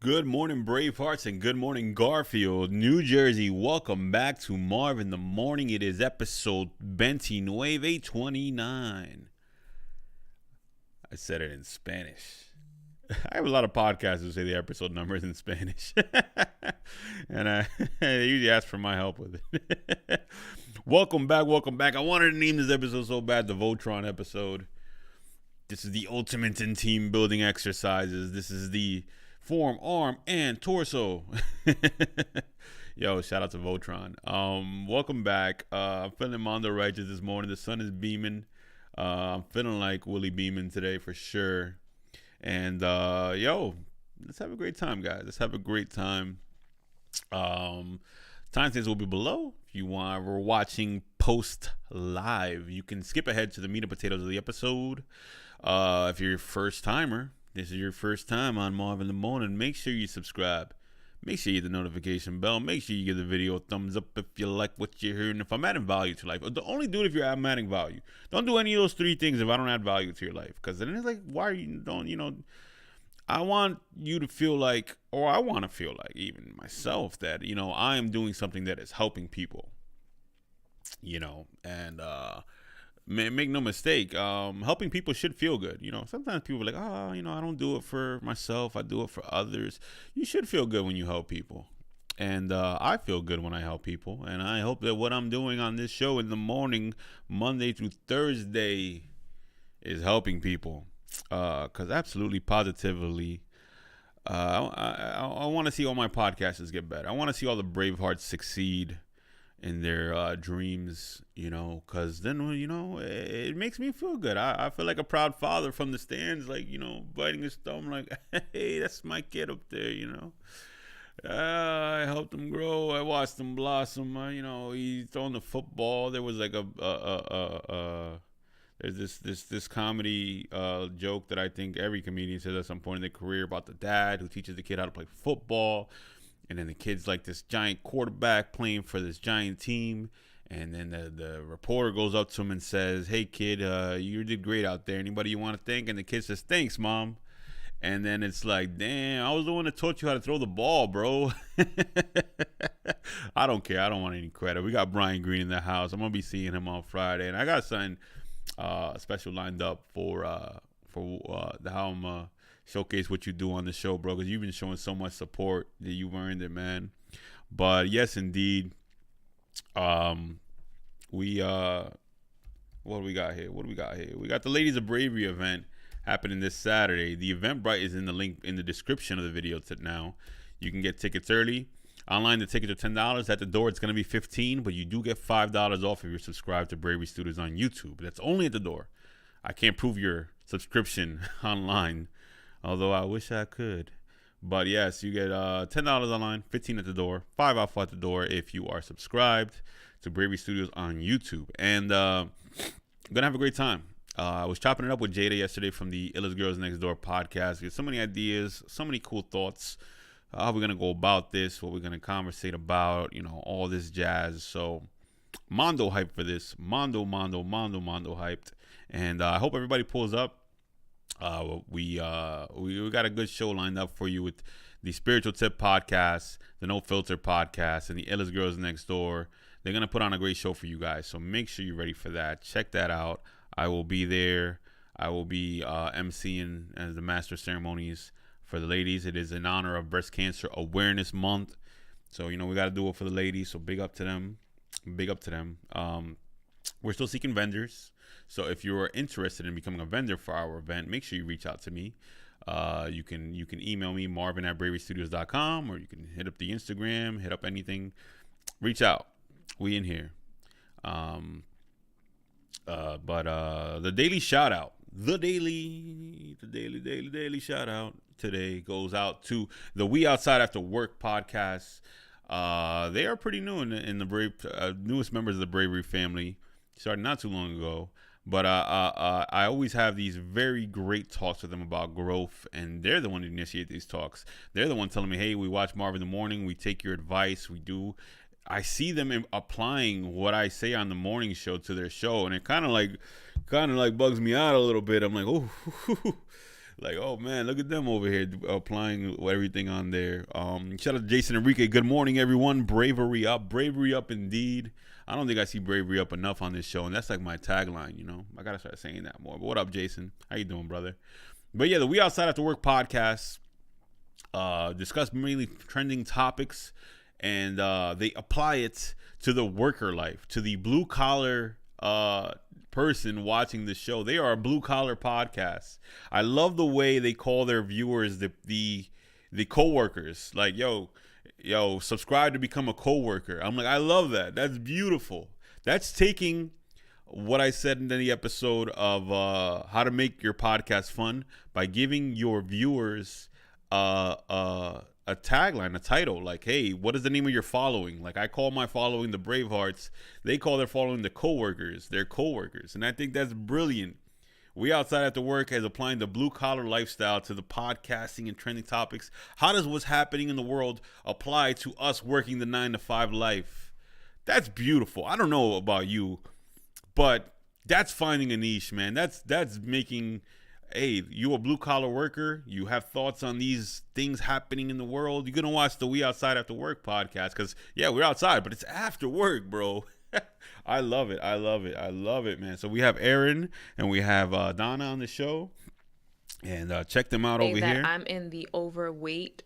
Good morning, Bravehearts, and good morning, Garfield, New Jersey. Welcome back to Marv in the Morning. It is episode 29. I said it in Spanish. I have a lot of podcasts who say the episode number is in Spanish. And I usually ask for my help with it. Welcome back. I wanted to name this episode so bad, the Voltron episode. This is the ultimate in team building exercises. This is the form, arm, and torso. Yo, shout out to Voltron. Welcome back. I'm feeling Mondo righteous this morning. The sun is beaming. I'm feeling like Willie Beeman today for sure. And let's have a great time, guys. Let's have a great time. Timestamps will be below. If you we're watching post live, you can skip ahead to the meat and potatoes of the episode. If you're a first timer, this is your first time on Marv in the Morning, make sure you subscribe. Make sure you hit the notification bell. Make sure you give the video a thumbs up if you like what you're hearing. If I'm adding value to life, only do it if you're adding value. Don't do any of those three things if I don't add value to your life. Because then it's like, why are you I want you to feel like, or I want to feel like even myself that, I am doing something that is helping people. And make no mistake, helping people should feel good. Sometimes people are like, I don't do it for myself, I do it for others. You should feel good when you help people. And I feel good when I help people. And I hope that what I'm doing on this show in the morning, Monday through Thursday, is helping people. Because absolutely, positively, I want to see all my podcasters get better. I want to see all the Bravehearts succeed in their dreams, because then, it makes me feel good. I feel like a proud father from the stands, like, biting his thumb, like, hey, that's my kid up there, I helped him grow. I watched him blossom. He's throwing the football. There was like there's this comedy joke that I think every comedian says at some point in their career about the dad who teaches the kid how to play football. And then the kid's like this giant quarterback playing for this giant team. And then the reporter goes up to him and says, hey, kid, you did great out there. Anybody you want to thank? And the kid says, thanks, Mom. And then it's like, damn, I was the one that taught you how to throw the ball, bro. I don't care. I don't want any credit. We got Brian Green in the house. I'm going to be seeing him on Friday. And I got something special lined up for how I'm showcase what you do on the show, bro, because you've been showing so much support that you've earned it, man. But yes, indeed. What do we got here? We got the Ladies of Bravery event happening this Saturday. The Eventbrite is in the link in the description of the video now. You can get tickets early. Online, the tickets are $10. At the door, it's going to be $15, but you do get $5 off if you're subscribed to Bravery Studios on YouTube. That's only at the door. I can't prove your subscription online, although I wish I could. But yes, you get $10 online, $15 at the door, $5 off at the door if you are subscribed to Bravery Studios on YouTube. And I'm going to have a great time. I was chopping it up with Jada yesterday from the Illest Girls Next Door podcast. We had so many ideas, so many cool thoughts. How we're going to go about this, what we're going to conversate about, all this jazz. So Mondo hyped for this. Mondo hyped. And I hope everybody pulls up. We got a good show lined up for you with the Spiritual Tip podcast, the No Filter podcast, and the Illest Girls Next Door. They're going to put on a great show for you guys. So make sure you're ready for that. Check that out. I will be there. I will be emceeing as the master ceremonies for the ladies. It is in honor of Breast Cancer Awareness Month. So, we got to do it for the ladies. So big up to them. We're still seeking vendors. So if you're interested in becoming a vendor for our event, make sure you reach out to me. You can email me, marvin@braverystudios.com, or you can hit up the Instagram, hit up anything. Reach out. We in here. But the daily shout out. The daily shout out today goes out to the We Outside After Work podcast. They are pretty new in the newest members of the Bravery family. Started not too long ago. But I always have these very great talks with them about growth, and they're the one to initiate these talks. They're the one telling me, hey, we watch Marv in the Morning, we take your advice, we do. I see them applying what I say on the morning show to their show, and it kind of like bugs me out a little bit. I'm like, oh, Like, oh man, look at them over here applying everything on there. Shout out to Jason Enrique. Good morning, everyone. Bravery up indeed. I don't think I see bravery up enough on this show, and that's like my tagline. I gotta start saying that more. But what up, Jason? How you doing, brother? But yeah, the We Outside After Work podcast discuss mainly trending topics, and they apply it to the worker life, to the blue collar person watching the show. They are a blue collar podcast. I love the way they call their viewers the coworkers. Like, yo, subscribe to become a coworker. I'm like, I love that. That's beautiful. That's taking what I said in the episode of how to make your podcast fun by giving your viewers a tagline, a title, like, hey, what is the name of your following? Like, I call my following the Bravehearts. They call their following the coworkers. They're coworkers. And I think that's brilliant. We Outside After Work is applying the blue collar lifestyle to the podcasting and trending topics. How does what's happening in the world apply to us working the 9-to-5 life? That's beautiful. I don't know about you, but that's finding a niche, man. That's making, hey, you a blue collar worker, you have thoughts on these things happening in the world, you're gonna watch the We Outside After Work podcast, because yeah, we're outside, but it's after work, bro. I love it, man. So we have Aaron and we have Donna on the show, and check them out over here. I'm in the overweight.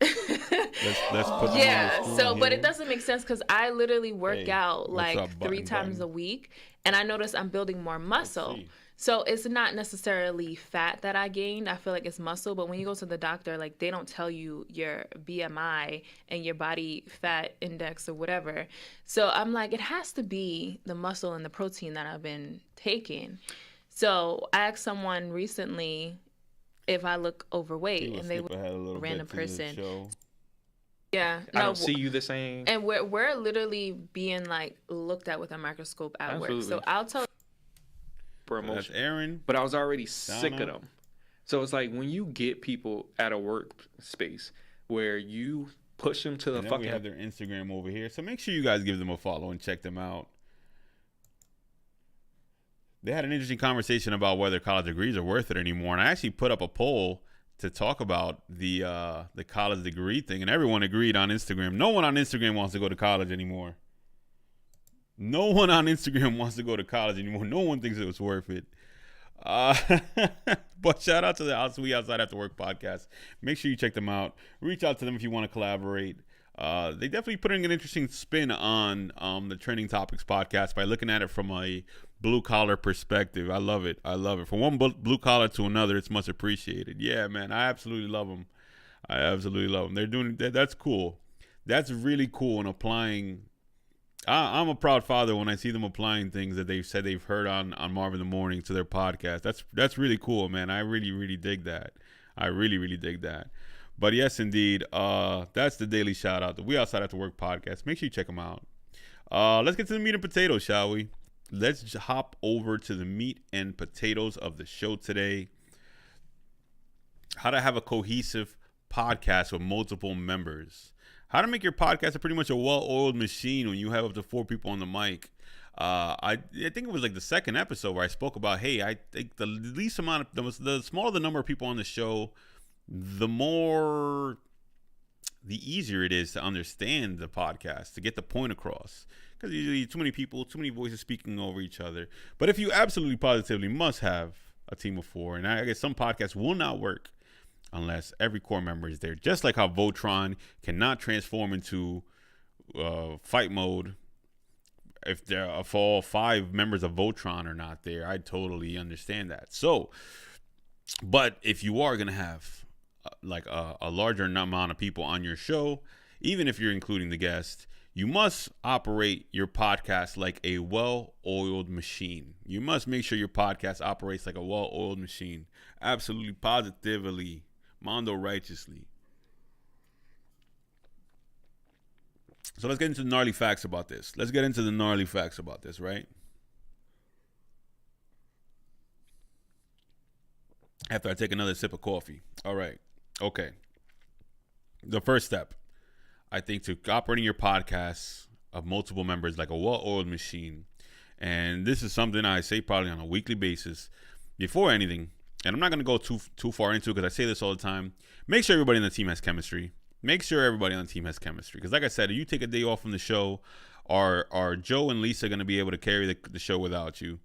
Let's put them on so, but it doesn't make sense because I literally work out like up, 3 times a week, and I notice I'm building more muscle. So it's not necessarily fat that I gained. I feel like it's muscle. But when you go to the doctor, like, they don't tell you your BMI and your body fat index or whatever. So I'm like, it has to be the muscle and the protein that I've been taking. So I asked someone recently if I look overweight, and they were a random person. Yeah, I don't see you the same. And we're literally being like looked at with a microscope at work. So I'll tell. Promotion. That's Aaron. But I was already sick of them. So it's like when you get people at a workspace where you push them to the fucking. We have their Instagram over here, so make sure you guys give them a follow and check them out. They had an interesting conversation about whether college degrees are worth it anymore, and I actually put up a poll to talk about the college degree thing, and everyone agreed on Instagram. No one on Instagram wants to go to college anymore. No one on Instagram wants to go to college anymore. No one thinks it was worth it. But shout out to the We Outside After Work podcast. Make sure you check them out. Reach out to them if you want to collaborate. They definitely putting an interesting spin on the Trending Topics podcast by looking at it from a blue collar perspective. I love it. From one blue collar to another, it's much appreciated. Yeah, man, I absolutely love them. They're doing that. That's cool. That's really cool. And applying. I'm a proud father when I see them applying things that they've said they've heard on Marv in the Morning to their podcast. That's really cool, man. I really dig that. I really dig that. But yes, indeed, that's the daily shout out. The We Outside After Work podcast. Make sure you check them out. Let's get to the meat and potatoes, shall we? Let's hop over to the meat and potatoes of the show today. How to have a cohesive podcast with multiple members. How to make your podcast pretty much a well-oiled machine when you have up to 4 people on the mic. I think it was like the second episode where I spoke about, hey, I think the least amount of the smaller the number of people on the show, the easier it is to understand the podcast, to get the point across. Because usually too many people, too many voices speaking over each other. But if you absolutely positively must have a team of 4, and I guess some podcasts will not work unless every core member is there. Just like how Voltron cannot transform into fight mode if all 5 members of Voltron are not there. I totally understand that. So, but if you are going to have like a larger amount of people on your show, even if you're including the guest, you must operate your podcast like a well-oiled machine. You must make sure your podcast operates like a well-oiled machine. Absolutely, positively. Mondo righteously. So let's get into the gnarly facts about this. Right? After I take another sip of coffee. All right. Okay. The first step, I think, to operating your podcast of multiple members like a well-oiled machine, and this is something I say probably on a weekly basis. Before anything, and I'm not going to go too far into it because I say this all the time. Make sure everybody on the team has chemistry. Make sure everybody on the team has chemistry. Because like I said, if you take a day off from the show, are Joe and Lisa going to be able to carry the show without you?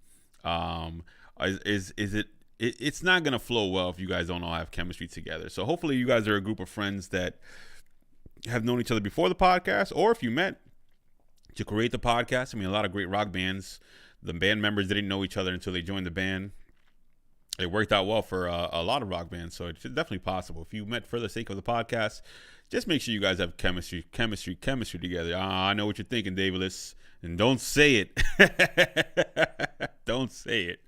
It's not going to flow well if you guys don't all have chemistry together. So hopefully you guys are a group of friends that have known each other before the podcast, or if you met to create the podcast. I mean, a lot of great rock bands, the band members didn't know each other until they joined the band. It worked out well for a lot of rock bands, so it's definitely possible. If you met for the sake of the podcast, just make sure you guys have chemistry together. I know what you're thinking, Davidless, and don't say it. Don't say it.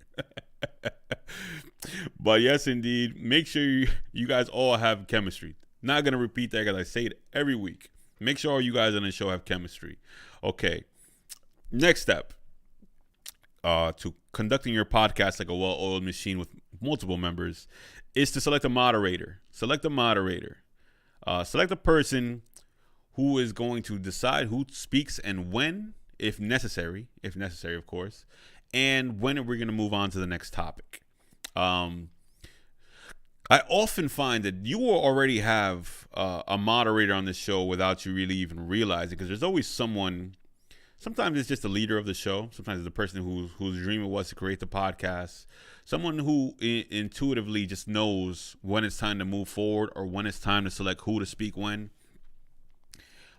But yes, indeed, make sure you guys all have chemistry. Not going to repeat that because I say it every week. Make sure all you guys on the show have chemistry. Okay, next step to conducting your podcast like a well-oiled machine with multiple members is to select a moderator. Select a moderator. Select a person who is going to decide who speaks and when, if necessary, of course, and when we're going to move on to the next topic. I often find that you will already have a moderator on the show without you really even realizing, because there's always someone. Sometimes it's just the leader of the show. Sometimes it's the person whose dream it was to create the podcast. Someone who intuitively just knows when it's time to move forward or when it's time to select who to speak when.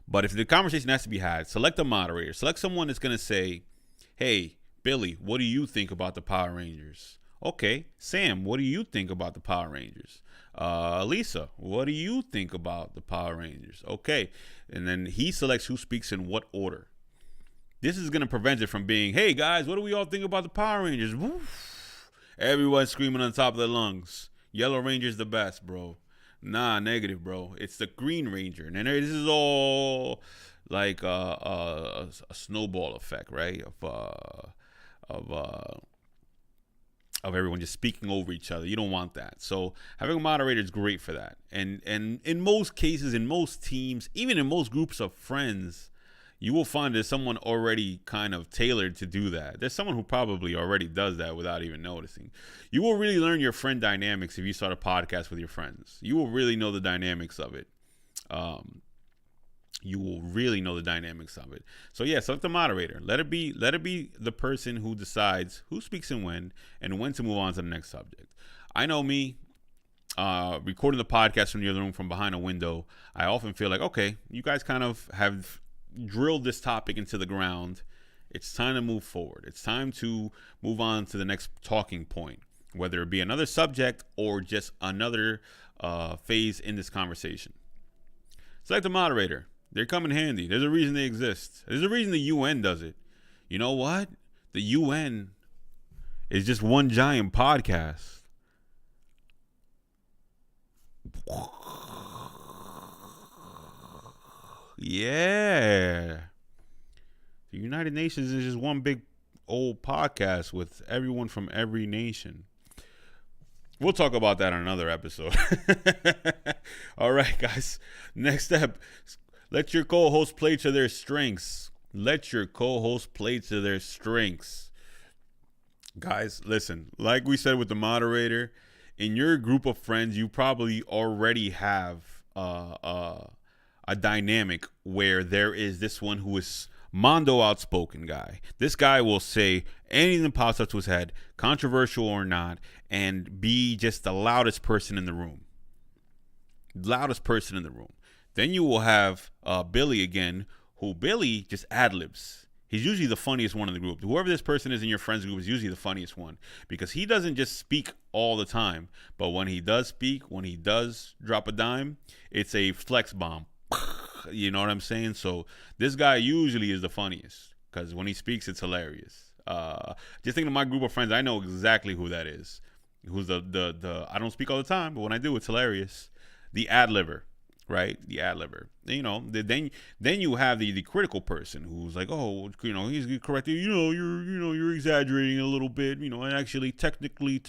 But if the conversation has to be had, select a moderator. Select someone that's going to say, hey, Billy, what do you think about the Power Rangers? Okay, Sam, what do you think about the Power Rangers? Lisa, what do you think about the Power Rangers? Okay, and then he selects who speaks in what order. This is going to prevent it from being, hey, guys, what do we all think about the Power Rangers? Woof. Everyone screaming on top of their lungs. Yellow Ranger's the best, bro. Nah, negative, bro. It's the Green Ranger. And this is all like a snowball effect, right? Of everyone just speaking over each other. You don't want that. So having a moderator is great for that. And in most cases, in most teams, even in most groups of friends, you will find there's someone already kind of tailored to do that. There's someone who probably already does that without even noticing. You will really learn your friend dynamics if you start a podcast with your friends. You will really know the dynamics of it. So yeah, select the moderator. Let it be the person who decides who speaks and when to move on to the next subject. I know me, recording the podcast from the other room from behind a window, I often feel like, okay, you guys kind of have drilled this topic into the ground. It's time to move forward. It's time to move on to the next talking point, whether it be another subject or just another phase in this conversation. Select a moderator. They come in handy. There's a reason they exist. There's a reason the UN does it. You know what? The UN is just one giant podcast. Yeah. The United Nations is just one big old podcast with everyone from every nation. We'll talk about that on another episode. All right, guys. Next step. Let your co-hosts play to their strengths. Guys, listen. Like we said with the moderator, in your group of friends, you probably already have a dynamic where there is this one who is Mondo outspoken guy. This guy will say anything that pops up to his head, controversial or not, and be just the loudest person in the room. Then you will have Billy again, who Billy just ad-libs. He's usually the funniest one in the group. Whoever this person is in your friends group is usually the funniest one, because he doesn't just speak all the time, but when he does speak, when he does drop a dime, it's a flex bomb. You know what I'm saying? So this guy usually is the funniest, because when he speaks, it's hilarious. Just thinking of my group of friends, I know exactly who that is. Who's the I don't speak all the time, but when I do, it's hilarious. The ad-libber, right? The ad-libber. You know, then you have the critical person who's like, oh, you know, he's correcting, you're exaggerating a little bit, and actually technically,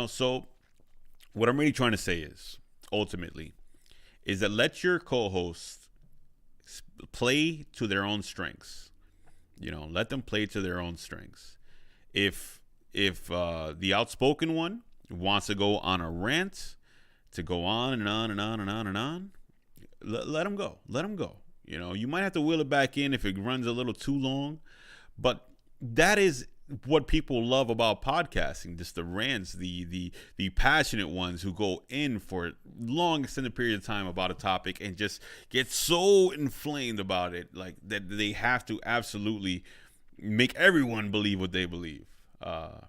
So what I'm really trying to say is, ultimately, is that let your co-hosts play to their own strengths. Let them play to their own strengths. If the outspoken one wants to go on a rant, to go on and on and on and on and on, let him go. Let him go. You know, you might have to wheel it back in if it runs a little too long, but that is what people love about podcasting, just the rants, the passionate ones who go in for long extended period of time about a topic and just get so inflamed about it, like that they have to absolutely make everyone believe what they believe.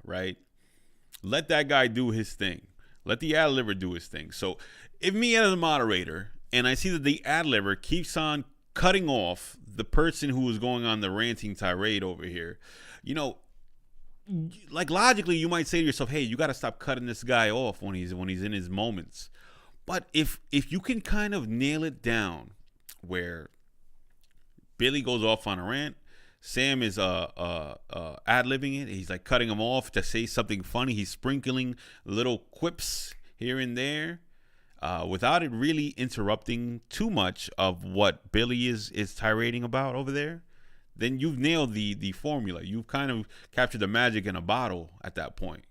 Right? Let that guy do his thing. Let the ad-libber do his thing. So if me as a moderator and I see that the ad-libber keeps on cutting off the person who is going on the ranting tirade over here, you know, like logically you might say to yourself, hey, you got to stop cutting this guy off when he's in his moments. But if you can kind of nail it down where Billy goes off on a rant, Sam is ad-libbing it, he's like cutting him off to say something funny, he's sprinkling little quips here and there, without it really interrupting too much of what Billy is tirading about over there, then you've nailed the formula. You've kind of captured the magic in a bottle at that point.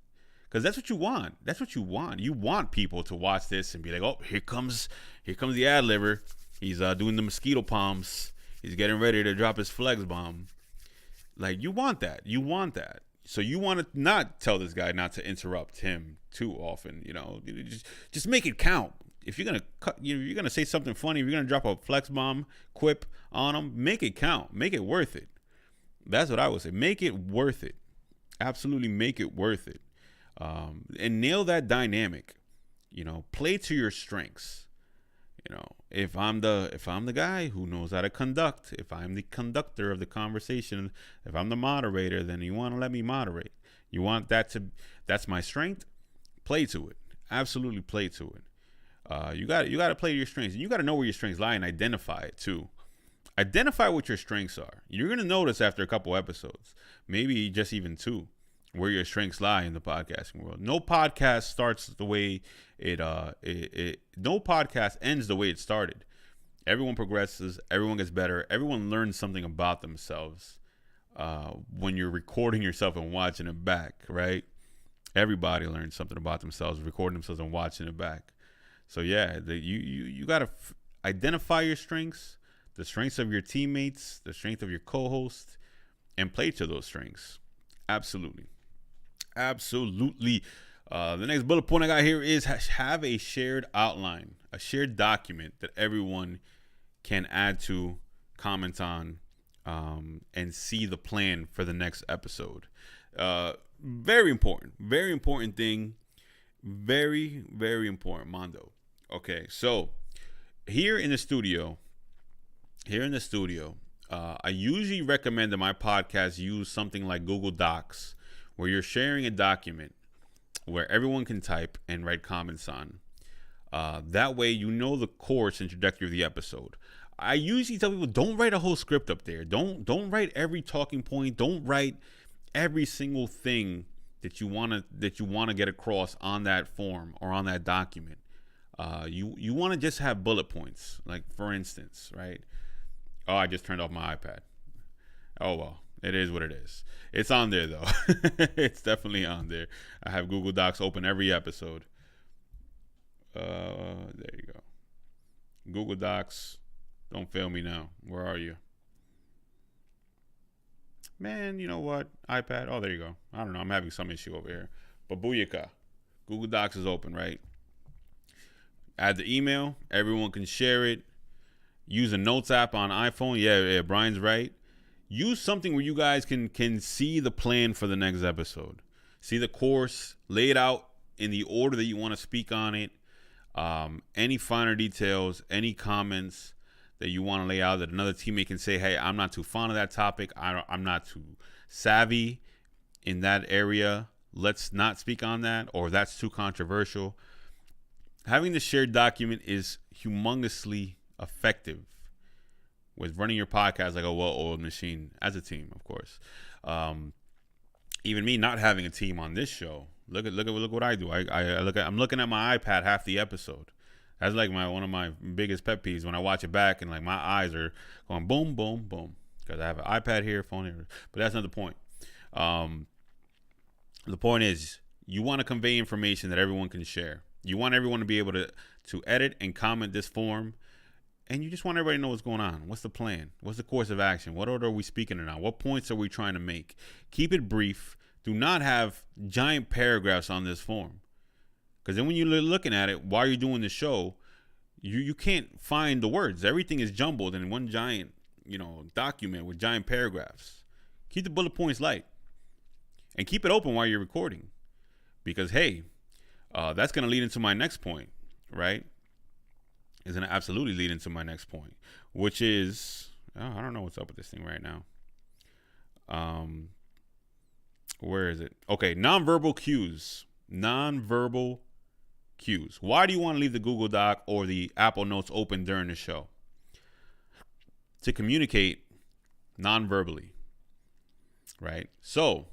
Because that's what you want. That's what you want. You want people to watch this and be like, oh, here comes the ad-libber. He's doing the mosquito palms. He's getting ready to drop his flex bomb. Like, you want that. You want that. So you want to not tell this guy not to interrupt him too often. You know, just make it count. If you're gonna you're gonna say something funny, if you're gonna drop a flex bomb quip on him, make it count. Make it worth it. That's what I would say. Make it worth it. Absolutely make it worth it. And nail that dynamic. You know, play to your strengths. You know, if I'm the guy who knows how to conduct, if I'm the conductor of the conversation, if I'm the moderator, then you want to let me moderate. You want that's my strength. Play to it. Absolutely play to it. You got to play to your strengths, and you got to know where your strengths lie and identify it too. Identify what your strengths are. You're gonna notice after a couple episodes, maybe just even two, where your strengths lie in the podcasting world. No podcast starts the way no podcast ends the way it started. Everyone progresses. Everyone gets better. Everyone learns something about themselves when you're recording yourself and watching it back. Right? Everybody learns something about themselves, recording themselves and watching it back. So yeah, you gotta identify your strengths, the strengths of your teammates, the strength of your co-host, and play to those strengths. Absolutely. The next bullet point I got here is have a shared outline, a shared document that everyone can add to, comment on, and see the plan for the next episode. Very important thing. Very, very important, Mondo. Okay, so here in the studio, I usually recommend that my podcast use something like Google Docs, where you're sharing a document where everyone can type and write comments on. That way, you know the course and trajectory of the episode. I usually tell people, don't write a whole script up there. Don't write every talking point. Don't write every single thing that you wanna get across on that form or on that document. You want to just have bullet points. Like, for instance, right? Oh, I just turned off my iPad. Oh well, it is what it is. It's on there though. It's definitely on there. I have Google Docs open every episode. There you go. Google Docs. Don't fail me now. Where are you? Man, you know what? iPad. Oh, there you go. I don't know. I'm having some issue over here. But booyaka. Google Docs is open, right? Add the email. Everyone can share it. Use a notes app on iPhone. Yeah, Brian's right. Use something where you guys can see the plan for the next episode. See the course. Lay it out in the order that you want to speak on it. Any finer details, any comments that you want to lay out that another teammate can say, hey, I'm not too fond of that topic. I'm not too savvy in that area. Let's not speak on that, or that's too controversial. Having the shared document is humongously effective with running your podcast like a well-oiled machine as a team, of course. Even me not having a team on this show, look what I do. I'm looking at my iPad half the episode. That's like one of my biggest pet peeves when I watch it back and like my eyes are going boom, boom, boom, because I have an iPad here, phone here. But that's not the point. The point is, you want to convey information that everyone can share. You want everyone to be able to edit and comment this form. And you just want everybody to know what's going on. What's the plan? What's the course of action? What order are we speaking in on? What points are we trying to make? Keep it brief. Do not have giant paragraphs on this form. Because then when you're looking at it while you're doing the show, you can't find the words. Everything is jumbled in one giant, document with giant paragraphs. Keep the bullet points light. And keep it open while you're recording. Because, hey, that's going to lead into my next point, right? Is going to absolutely lead into my next point, which is, I don't know what's up with this thing right now. Where is it? Okay, nonverbal cues. Nonverbal cues. Why do you want to leave the Google Doc or the Apple Notes open during the show? To communicate nonverbally, right? So,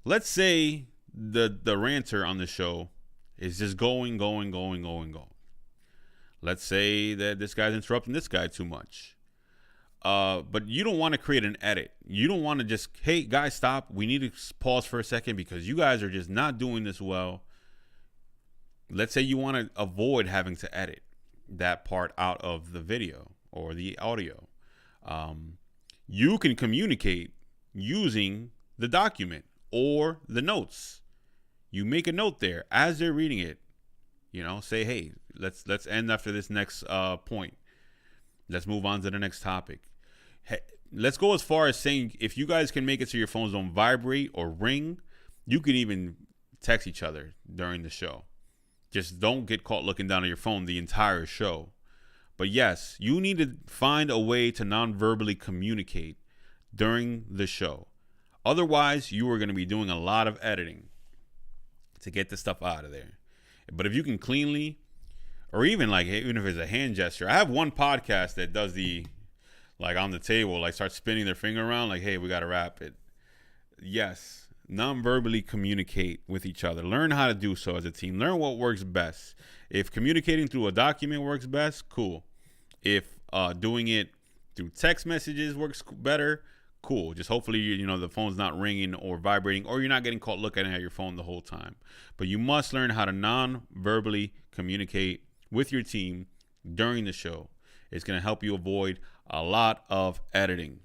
let's say the ranter on the show is just going. Let's say that this guy's interrupting this guy too much. But you don't want to create an edit. You don't want to just, hey, guys, stop. We need to pause for a second because you guys are just not doing this well. Let's say you want to avoid having to edit that part out of the video or the audio. You can communicate using the document or the notes. You make a note there as they're reading it. Say, hey, let's end after this next point. Let's move on to the next topic. Hey, let's go as far as saying if you guys can make it so your phones don't vibrate or ring, you can even text each other during the show. Just don't get caught looking down at your phone the entire show. But yes, you need to find a way to non-verbally communicate during the show. Otherwise, you are going to be doing a lot of editing to get the stuff out of there. But if you can cleanly, or even if it's a hand gesture, I have one podcast that does on the table, start spinning their finger around, hey, we got to wrap it. Yes, non-verbally communicate with each other. Learn how to do so as a team. Learn what works best. If communicating through a document works best, cool. If doing it through text messages works better, cool. Just hopefully, the phone's not ringing or vibrating, or you're not getting caught looking at your phone the whole time. But you must learn how to non-verbally communicate with your team during the show. It's going to help you avoid a lot of editing.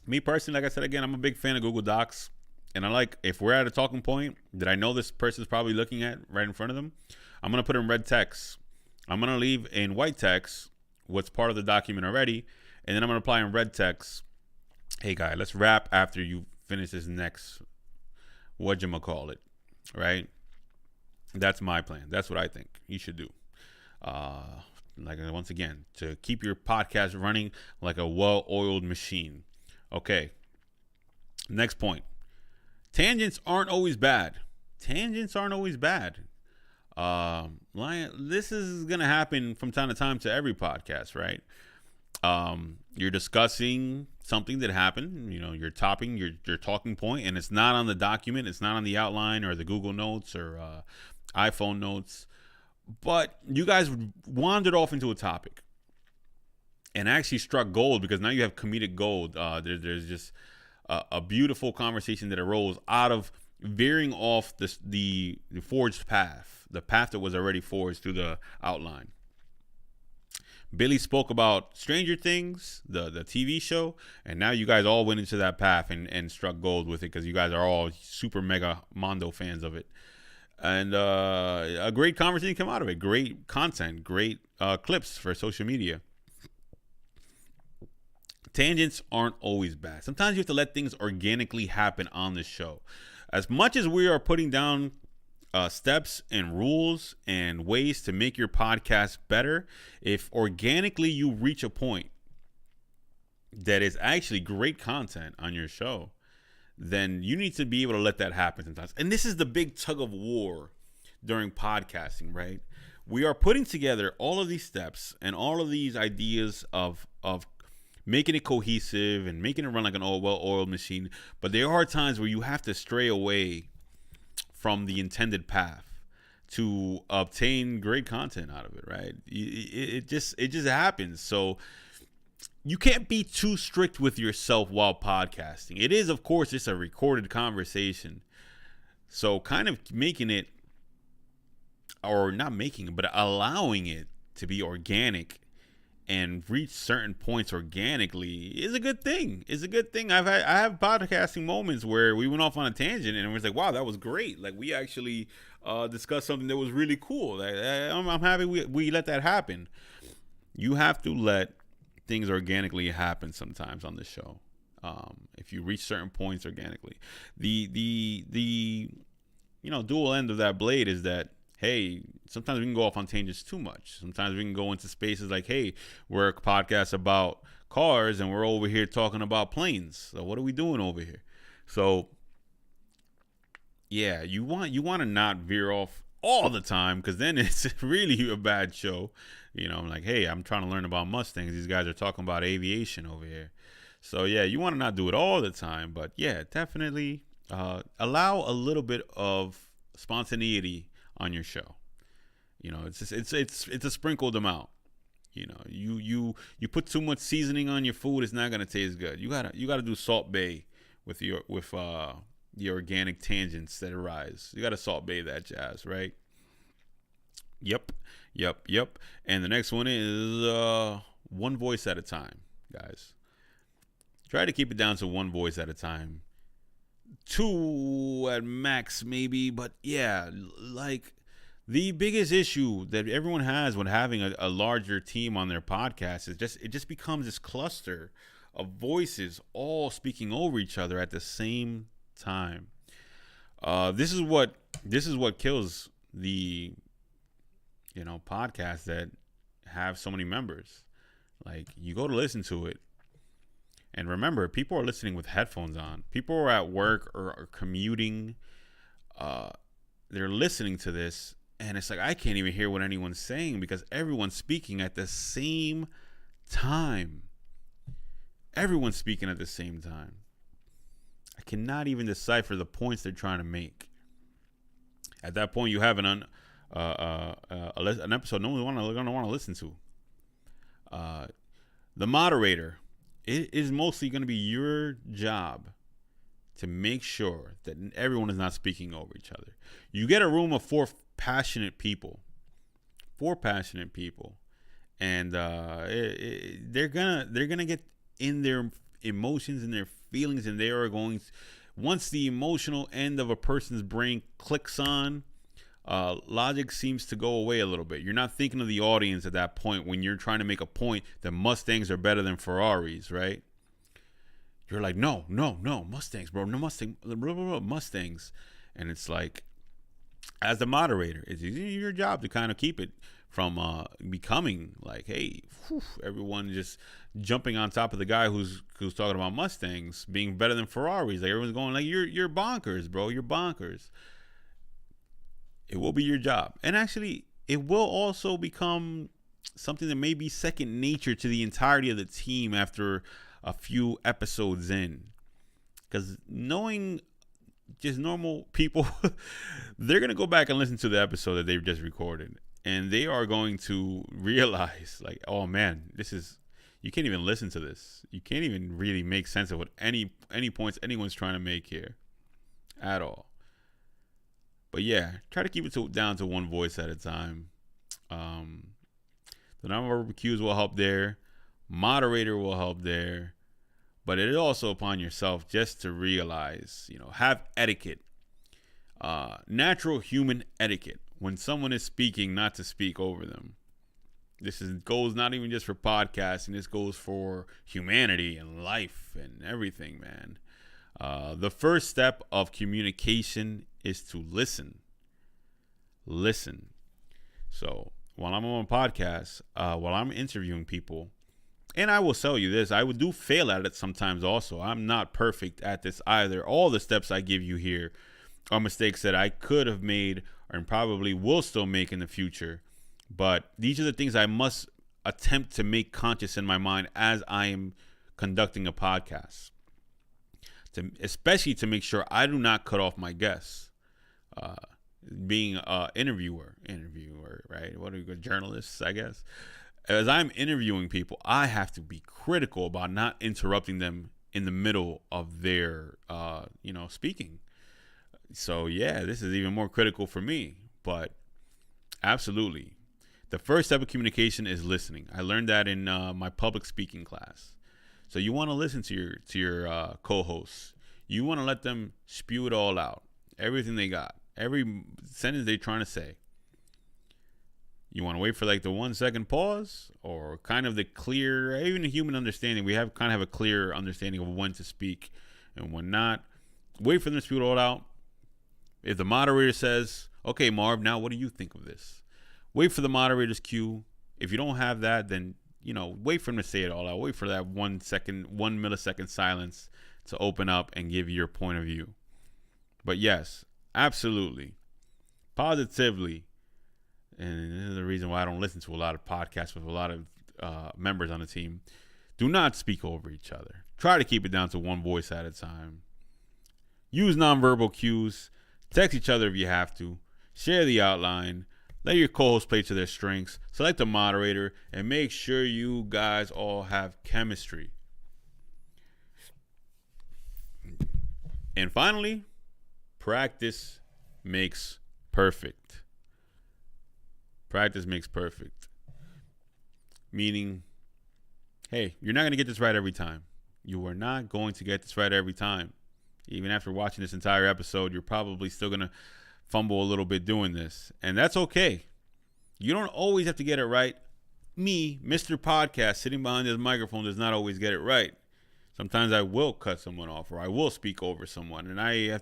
Me personally, like I said again, I'm a big fan of Google Docs. And if we're at a talking point that I know this person's probably looking at right in front of them, I'm going to put in red text. I'm going to leave in white text what's part of the document already. And then I'm going to apply in red text, hey, guy, let's wrap after you finish this next, whatchamacallit, right? That's my plan. That's what I think you should do. Once again, to keep your podcast running like a well-oiled machine. Okay. Next point. Tangents aren't always bad. This is going to happen from time to time to every podcast, right? You're discussing something that happened, you're topping your talking point, and it's not on the document, it's not on the outline or the Google Notes or iPhone notes, but you guys wandered off into a topic and actually struck gold because now you have comedic gold. There's just a beautiful conversation that arose out of veering off the forged path, the path that was already forged through the outline. Billy spoke about Stranger Things, the TV show, and now you guys all went into that path and struck gold with it because you guys are all super mega Mondo fans of it. And a great conversation came out of it. Great content, great clips for social media. Tangents aren't always bad. Sometimes you have to let things organically happen on the show. As much as we are putting down steps and rules and ways to make your podcast better, if organically you reach a point that is actually great content on your show, then you need to be able to let that happen sometimes. And this is the big tug of war during podcasting, right? We are putting together all of these steps and all of these ideas of making it cohesive and making it run like an well-oiled machine. But there are times where you have to stray away from the intended path to obtain great content out of it, right? It just happens. So you can't be too strict with yourself while podcasting. It is, of course, just a recorded conversation. So kind of making it, or not making it, but allowing it to be organic and reach certain points organically is a good thing. I have podcasting moments where we went off on a tangent and it was like, wow, that was great. Like we actually discussed something that was really cool. I'm happy we let that happen. You have to let things organically happen sometimes on the show. If you reach certain points organically, the dual end of that blade is that, hey, sometimes we can go off on tangents too much. Sometimes we can go into spaces like, hey, we're a podcast about cars and we're over here talking about planes. So what are we doing over here? So yeah, you want to not veer off all the time, because then it's really a bad show. Like, hey, I'm trying to learn about Mustangs. These guys are talking about aviation over here. So yeah, you want to not do it all the time, but yeah, definitely allow a little bit of spontaneity on your show. It's a sprinkled amount. You put too much seasoning on your food, it's not gonna taste good. You gotta do Salt Bae with the organic tangents that arise. You gotta Salt Bae that jazz, right? Yep. And the next one is one voice at a time, guys. Try to keep it down to one voice at a time. 2 at max, maybe. But yeah, like the biggest issue that everyone has when having a larger team on their podcast is it just becomes this cluster of voices all speaking over each other at the same time. This is what kills the podcasts that have so many members. Like, you go to listen to it, and remember, people are listening with headphones on. People are at work or are commuting. They're listening to this, and it's like, I can't even hear what anyone's saying because everyone's speaking at the same time. Everyone's speaking at the same time. I cannot even decipher the points they're trying to make. At that point, you have an episode no one's gonna want to listen to. The moderator. It is mostly going to be your job to make sure that everyone is not speaking over each other. You get a room of 4 passionate people, and they're gonna get in their emotions and their feelings, and they are going. Once the emotional end of a person's brain clicks on, logic seems to go away a little bit. You're not thinking of the audience at that point when you're trying to make a point that Mustangs are better than Ferraris, right? You're like, no, Mustangs, bro, no Mustangs. And it's like, as the moderator, it's your job to kind of keep it from becoming like, hey, everyone just jumping on top of the guy who's talking about Mustangs being better than Ferraris. Like, everyone's going like, you're bonkers, bro, you're bonkers. It will be your job. And actually, it will also become something that may be second nature to the entirety of the team after a few episodes in. Because knowing just normal people, they're going to go back and listen to the episode that they've just recorded. And they are going to realize, like, oh man, you can't even listen to this. You can't even really make sense of what any points anyone's trying to make here at all. But yeah, try to keep it down to one voice at a time. The number of cues will help there. Moderator will help there. But it is also upon yourself just to realize, have etiquette. Natural human etiquette. When someone is speaking, not to speak over them. This goes not even just for podcasting. This goes for humanity and life and everything, man. The first step of communication is to listen. Listen. So while I'm on podcasts, while I'm interviewing people, and I will tell you this, I would do fail at it sometimes also. I'm not perfect at this either. All the steps I give you here are mistakes that I could have made and probably will still make in the future. But these are the things I must attempt to make conscious in my mind as I am conducting a podcast. Especially to make sure I do not cut off my guests. Being an interviewer, right? What are you, journalists, I guess? as I'm interviewing people, I have to be critical about not interrupting them in the middle of their, speaking. So yeah, this is even more critical for me. But absolutely, the first step of communication is listening. I learned that in my public speaking class. So you want to listen to your co-hosts. You want to let them spew it all out, everything they got, every sentence they're trying to say. You want to wait for like the 1 second pause, or kind of the clear, even a human understanding. We have kind of a clear understanding of when to speak and when not. Wait for them to spew it all out. If the moderator says, okay, Marv, now what do you think of this? Wait for the moderator's cue. If you don't have that, then, wait for him to say it all out. Wait for that 1 millisecond silence to open up and give your point of view. But yes, absolutely, positively. And this is the reason why I don't listen to a lot of podcasts with a lot of members on the team. Do not speak over each other. Try to keep it down to one voice at a time. Use nonverbal cues. Text each other if you have to. Share the outline. Let your co-host play to their strengths. Select a moderator. And make sure you guys all have chemistry. And finally, practice makes perfect. Practice makes perfect. Meaning, hey, you're not going to get this right every time. You are not going to get this right every time. Even after watching this entire episode, you're probably still going to fumble a little bit doing this. And that's okay. You don't always have to get it right. Me, Mr. Podcast, sitting behind this microphone, does not always get it right. Sometimes I will cut someone off, or I will speak over someone, and I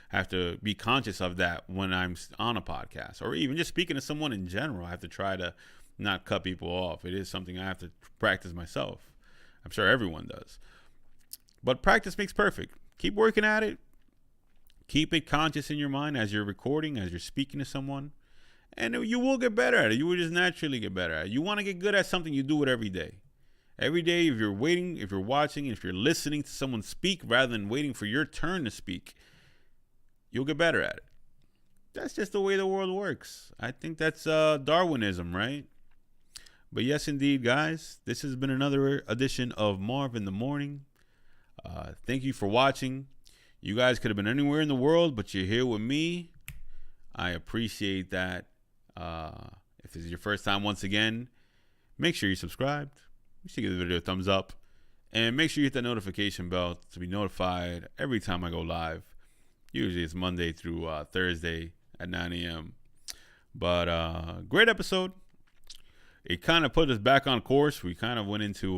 have to be conscious of that when I'm on a podcast, or even just speaking to someone in general. I have to try to not cut people off. It is something I have to practice myself. I'm sure everyone does. But practice makes perfect. Keep working at it. Keep it conscious in your mind as you're recording, as you're speaking to someone, and you will get better at it. You will just naturally get better at it. You want to get good at something, you do it every day. Every day, if you're waiting, if you're watching, if you're listening to someone speak rather than waiting for your turn to speak, you'll get better at it. That's just the way the world works. I think that's Darwinism, right? But yes, indeed, guys, this has been another edition of Marv in the Morning. Thank you for watching. You guys could have been anywhere in the world, but you're here with me. I appreciate that. If this is your first time, once again, make sure you're subscribed. You should give the video a thumbs up. And make sure you hit that notification bell to be notified every time I go live. Usually it's Monday through Thursday at 9 a.m. But great episode. It kind of put us back on course. We kind of went into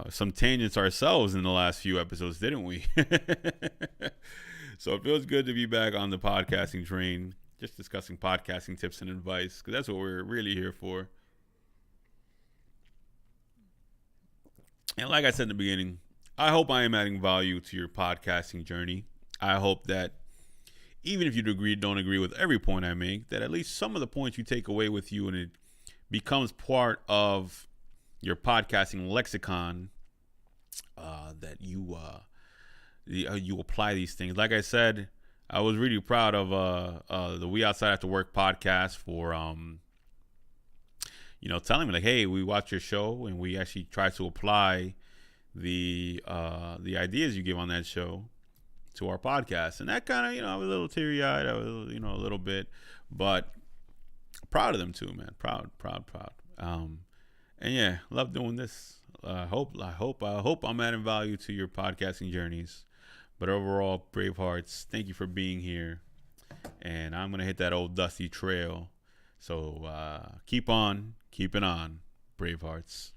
some tangents ourselves in the last few episodes, didn't we? So it feels good to be back on the podcasting train, just discussing podcasting tips and advice, because that's what we're really here for. And like I said in the beginning, I hope I am adding value to your podcasting journey. I hope that even if you don't agree with every point I make, that at least some of the points you take away with you and it becomes part of your podcasting lexicon, that you apply these things. Like I said, I was really proud of the We Outside After Work podcast for telling me like, hey, we watch your show and we actually try to apply the ideas you give on that show to our podcast. And that kind of, I was a little teary-eyed. I was, a little bit, but proud of them too, man. Proud. And yeah, love doing this. I hope I'm adding value to your podcasting journeys. But overall, Bravehearts, thank you for being here. And I'm going to hit that old dusty trail. So keep on keeping on, Bravehearts.